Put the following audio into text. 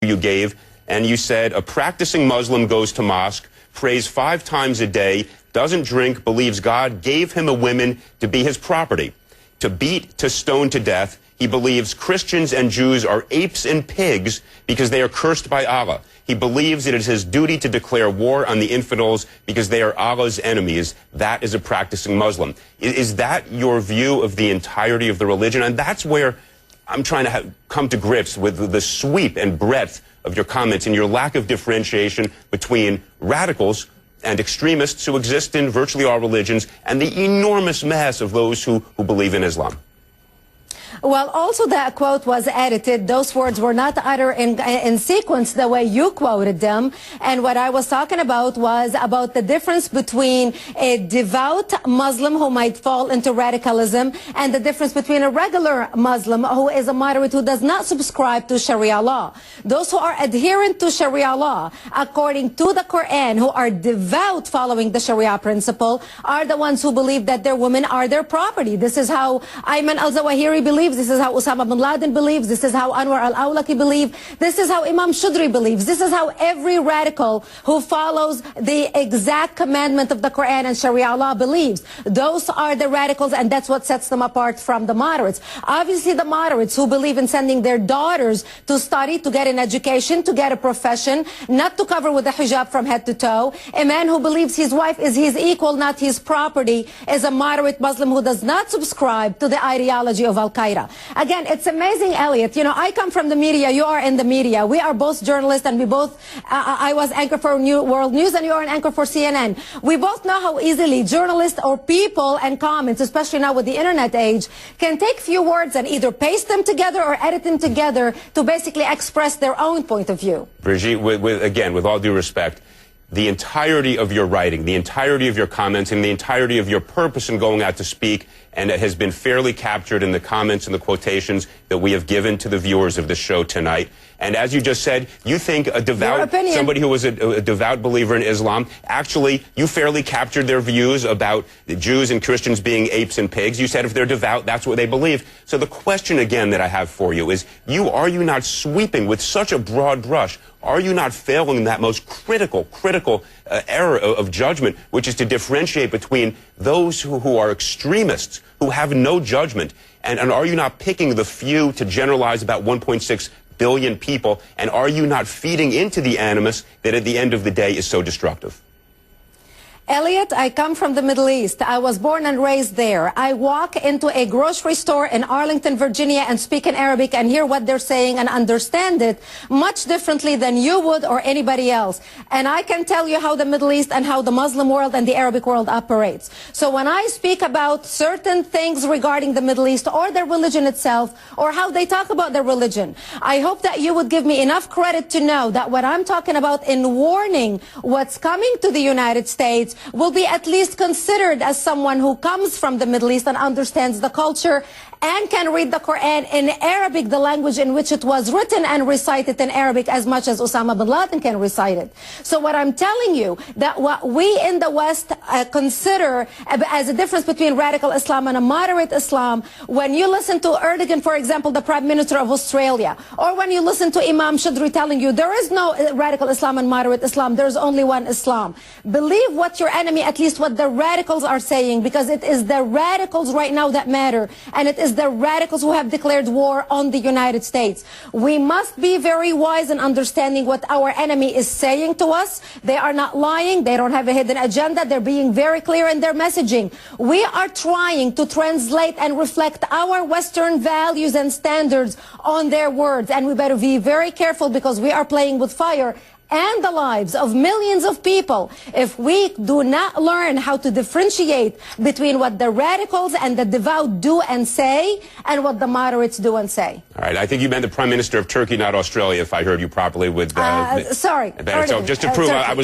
you gave, and you said a practicing Muslim goes to mosque, prays 5 times a day, doesn't drink, believes God gave him a woman to be his property, to beat, to stone to death. He believes Christians and Jews are apes and pigs because they are cursed by Allah. He believes it is his duty to declare war on the infidels because they are Allah's enemies. That is a practicing Muslim. Is that your view of the entirety of the religion? And that's where I'm trying to come to grips with the sweep and breadth of your comments and your lack of differentiation between radicals and extremists who exist in virtually all religions and the enormous mass of those who believe in Islam. Well, also that quote was edited. Those words were not uttered in sequence the way you quoted them. And what I was talking about was about the difference between a devout Muslim who might fall into radicalism and the difference between a regular Muslim who is a moderate who does not subscribe to Sharia law. Those who are adherent to Sharia law, according to the Quran, who are devout following the Sharia principle, are the ones who believe that their women are their property. This is how Ayman al-Zawahiri believes. This is how Osama bin Laden believes. This is how Anwar al-Awlaki believes. This is how Imam Shudri believes. This is how every radical who follows the exact commandment of the Quran and Sharia law believes. Those are the radicals, and that's what sets them apart from the moderates. Obviously, the moderates who believe in sending their daughters to study, to get an education, to get a profession, not to cover with the hijab from head to toe. A man who believes his wife is his equal, not his property, is a moderate Muslim who does not subscribe to the ideology of Al-Qaeda. Again, it's amazing, Elliot. You know, I come from the media. You are in the media. We are both journalists, and we both, I was anchor for World News, and you are an anchor for CNN. We both know how easily journalists or people and comments, especially now with the internet age, can take few words and either paste them together or edit them together to basically express their own point of view. Brigitte, again, with all due respect, the entirety of your writing, the entirety of your comments, and the entirety of your purpose in going out to speak, and it has been fairly captured in the comments and the quotations that we have given to the viewers of the show tonight. And as you just said, you think a devout, somebody who was a devout believer in Islam, actually, you fairly captured their views about the Jews and Christians being apes and pigs. You said if they're devout, that's what they believe. So the question again that I have for you is, are you not sweeping with such a broad brush? Are you not failing in that most critical error of judgment, which is to differentiate between those who are extremists, who have no judgment, and are you not picking the few to generalize about 1.6 billion people, and are you not feeding into the animus that at the end of the day is so destructive? Elliot, I come from the Middle East. I was born and raised there. I walk into a grocery store in Arlington, Virginia, and speak in Arabic and hear what they're saying and understand it much differently than you would or anybody else. And I can tell you how the Middle East and how the Muslim world and the Arabic world operates. So when I speak about certain things regarding the Middle East or their religion itself or how they talk about their religion, I hope that you would give me enough credit to know that what I'm talking about in warning what's coming to the United States will be at least considered as someone who comes from the Middle East and understands the culture and can read the Quran in Arabic, the language in which it was written and recited in Arabic as much as Osama bin Laden can recite it. So what I'm telling you, that what we in the West consider as a difference between radical Islam and a moderate Islam, when you listen to Erdogan, for example, the Prime Minister of Australia, or when you listen to Imam Shudri telling you there is no radical Islam and moderate Islam, there's only one Islam. Believe what your enemy, at least what the radicals are saying, because it is the radicals right now that matter, and it is the radicals who have declared war on the United States. We must be very wise in understanding what our enemy is saying to us. They are not lying. They don't have a hidden agenda. They're being very clear in their messaging. We are trying to translate and reflect our Western values and standards on their words, and we better be very careful because we are playing with fire and the lives of millions of people if we do not learn how to differentiate between what the radicals and the devout do and say and what the moderates do and say. All right, I think you meant the Prime Minister of Turkey, not Australia, if I heard you properly with... sorry. So just to prove, I was